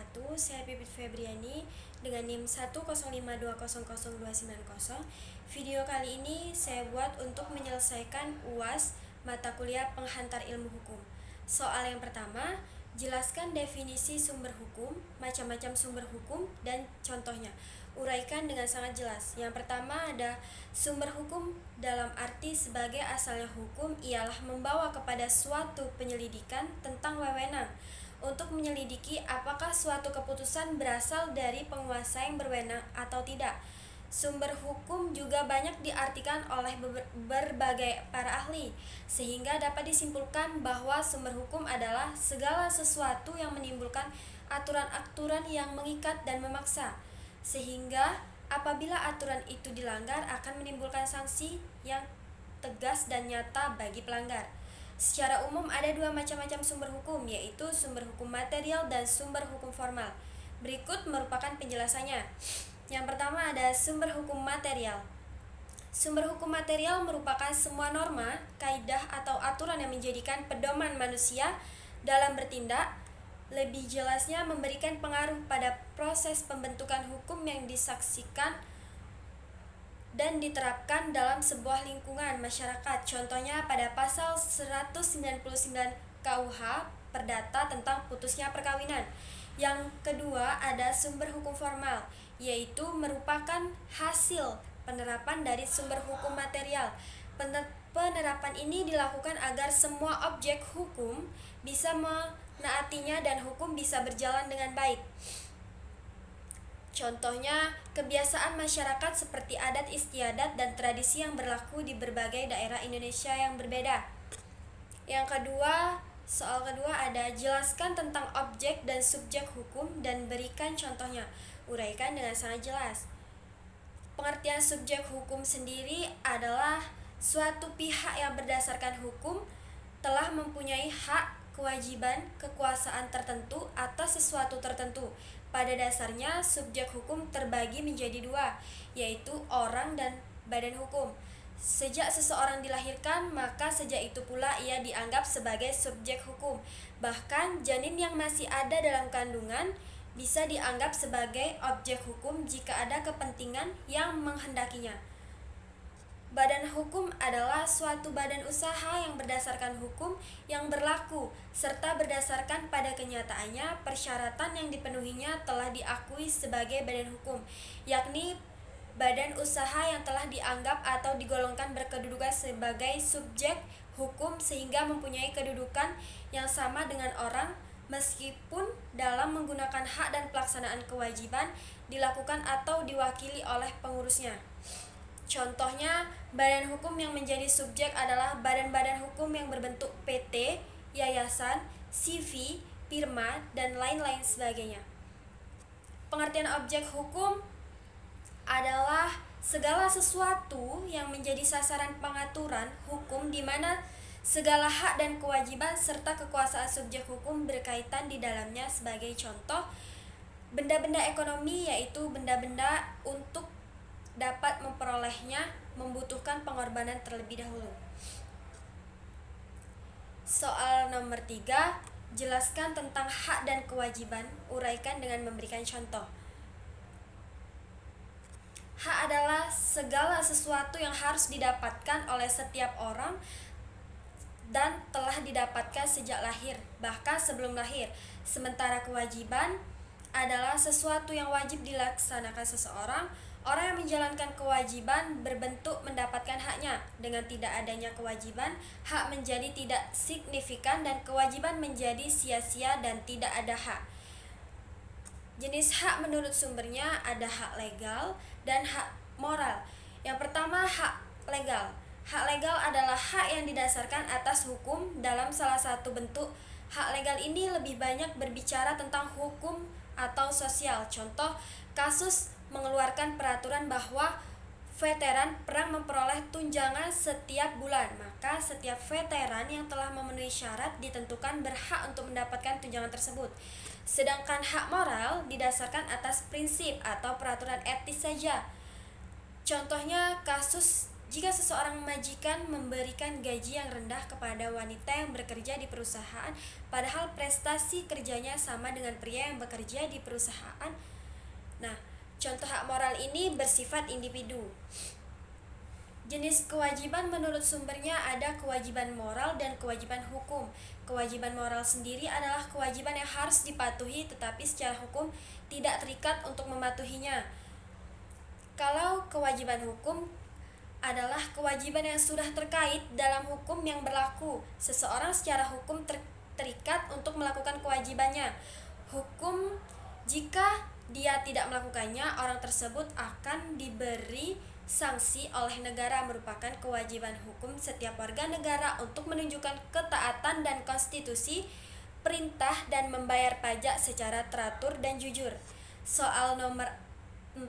wabarakatuh. Saya Pipit Febriani dengan NIM 10520002990. Video kali ini saya buat untuk menyelesaikan UAS mata kuliah Penghantar Ilmu Hukum. Soal yang pertama, jelaskan definisi sumber hukum, macam-macam sumber hukum, dan contohnya. Uraikan dengan sangat jelas. Yang pertama ada sumber hukum dalam arti sebagai asalnya hukum ialah membawa kepada suatu penyelidikan tentang wewenang untuk menyelidiki apakah suatu keputusan berasal dari penguasa yang berwenang atau tidak. Sumber hukum juga banyak diartikan oleh berbagai para ahli, sehingga dapat disimpulkan bahwa sumber hukum adalah segala sesuatu yang menimbulkan aturan-aturan yang mengikat dan memaksa, sehingga apabila aturan itu dilanggar akan menimbulkan sanksi yang tegas dan nyata bagi pelanggar. Secara umum ada dua macam-macam sumber hukum, yaitu sumber hukum material dan sumber hukum formal. Berikut merupakan penjelasannya. Yang pertama ada sumber hukum material. Sumber hukum material merupakan semua norma, kaidah atau aturan yang menjadikan pedoman manusia dalam bertindak. Lebih jelasnya memberikan pengaruh pada proses pembentukan hukum yang disaksikan dan diterapkan dalam sebuah lingkungan masyarakat. Contohnya pada pasal 199 KUH Perdata tentang putusnya perkawinan. Yang kedua ada sumber hukum formal, yaitu merupakan hasil penerapan dari sumber hukum material. Penerapan ini dilakukan agar semua objek hukum bisa menaatinya dan hukum bisa berjalan dengan baik. Contohnya, kebiasaan masyarakat seperti adat istiadat dan tradisi yang berlaku di berbagai daerah Indonesia yang berbeda. Soal kedua ada jelaskan tentang objek dan subjek hukum dan berikan contohnya. Uraikan dengan sangat jelas. Pengertian subjek hukum sendiri adalah suatu pihak yang berdasarkan hukum telah mempunyai hak, kewajiban, kekuasaan tertentu atas sesuatu tertentu. Pada dasarnya, subjek hukum terbagi menjadi dua, yaitu orang dan badan hukum. Sejak seseorang dilahirkan, maka sejak itu pula ia dianggap sebagai subjek hukum. Bahkan, janin yang masih ada dalam kandungan bisa dianggap sebagai objek hukum jika ada kepentingan yang menghendakinya. Badan hukum adalah suatu badan usaha yang berdasarkan hukum yang berlaku, serta berdasarkan pada kenyataannya persyaratan yang dipenuhinya telah diakui sebagai badan hukum, yakni badan usaha yang telah dianggap atau digolongkan berkedudukan sebagai subjek hukum sehingga mempunyai kedudukan yang sama dengan orang, meskipun dalam menggunakan hak dan pelaksanaan kewajiban dilakukan atau diwakili oleh pengurusnya. Contohnya, badan hukum yang menjadi subjek adalah badan-badan hukum yang berbentuk PT, yayasan, CV, firma, dan lain-lain sebagainya. Pengertian objek hukum adalah segala sesuatu yang menjadi sasaran pengaturan hukum di mana segala hak dan kewajiban serta kekuasaan subjek hukum berkaitan di dalamnya. Sebagai contoh, benda-benda ekonomi yaitu benda-benda untuk dapat memperolehnya membutuhkan pengorbanan terlebih dahulu. Soal nomor 3, jelaskan tentang hak dan kewajiban. Uraikan dengan memberikan contoh. Hak adalah segala sesuatu yang harus didapatkan oleh setiap orang dan telah didapatkan sejak lahir, bahkan sebelum lahir. Sementara kewajiban adalah sesuatu yang wajib dilaksanakan seseorang. Orang yang menjalankan kewajiban berbentuk mendapatkan haknya. Dengan tidak adanya kewajiban, hak menjadi tidak signifikan dan kewajiban menjadi sia-sia dan tidak ada hak. Jenis hak menurut sumbernya ada hak legal dan hak moral. Yang pertama, hak legal. Hak legal adalah hak yang didasarkan atas hukum dalam salah satu bentuk. Hak legal ini lebih banyak berbicara tentang hukum atau sosial. Contoh, kasus mengeluarkan peraturan bahwa veteran perang memperoleh tunjangan setiap bulan, maka setiap veteran yang telah memenuhi syarat ditentukan berhak untuk mendapatkan tunjangan tersebut. Sedangkan hak moral didasarkan atas prinsip atau peraturan etis saja. Contohnya kasus Jika seseorang majikan memberikan gaji yang rendah kepada wanita yang bekerja di perusahaan, padahal prestasi kerjanya sama dengan pria yang bekerja di perusahaan. Nah, contoh hak moral ini bersifat individu. Jenis kewajiban menurut sumbernya ada kewajiban moral dan kewajiban hukum. Kewajiban moral sendiri adalah kewajiban yang harus dipatuhi tetapi secara hukum tidak terikat untuk mematuhinya. Kalau kewajiban hukum adalah kewajiban yang sudah terkait dalam hukum yang berlaku. Seseorang secara hukum terikat untuk melakukan kewajibannya. Hukum, jika dia tidak melakukannya, orang tersebut akan diberi sanksi oleh negara. Merupakan kewajiban hukum setiap warga negara untuk menunjukkan ketaatan dan konstitusi, perintah dan membayar pajak secara teratur dan jujur. Soal nomor 4,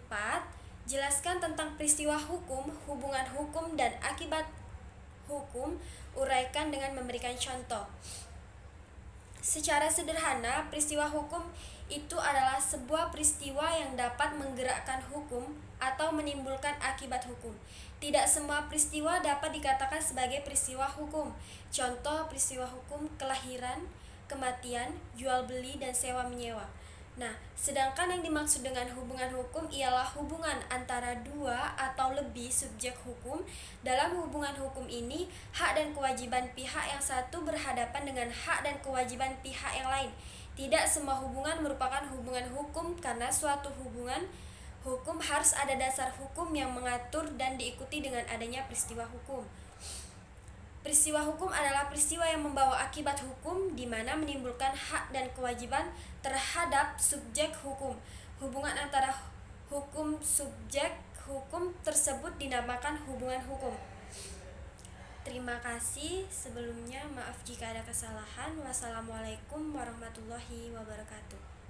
jelaskan tentang peristiwa hukum, hubungan hukum dan akibat hukum, uraikan dengan memberikan contoh. Secara sederhana, peristiwa hukum itu adalah sebuah peristiwa yang dapat menggerakkan hukum atau menimbulkan akibat hukum. Tidak semua peristiwa dapat dikatakan sebagai peristiwa hukum. Contoh peristiwa hukum: kelahiran, kematian, jual beli, dan sewa menyewa. Nah, sedangkan yang dimaksud dengan hubungan hukum ialah hubungan antara dua atau lebih subjek hukum. Dalam hubungan hukum ini, hak dan kewajiban pihak yang satu berhadapan dengan hak dan kewajiban pihak yang lain. Tidak semua hubungan merupakan hubungan hukum karena suatu hubungan hukum harus ada dasar hukum yang mengatur dan diikuti dengan adanya peristiwa hukum. Peristiwa hukum adalah peristiwa yang membawa akibat hukum di mana menimbulkan hak dan kewajiban terhadap subjek hukum. Hubungan antara hukum subjek hukum tersebut dinamakan hubungan hukum. Terima kasih. Sebelumnya maaf jika ada kesalahan. Wassalamualaikum warahmatullahi wabarakatuh.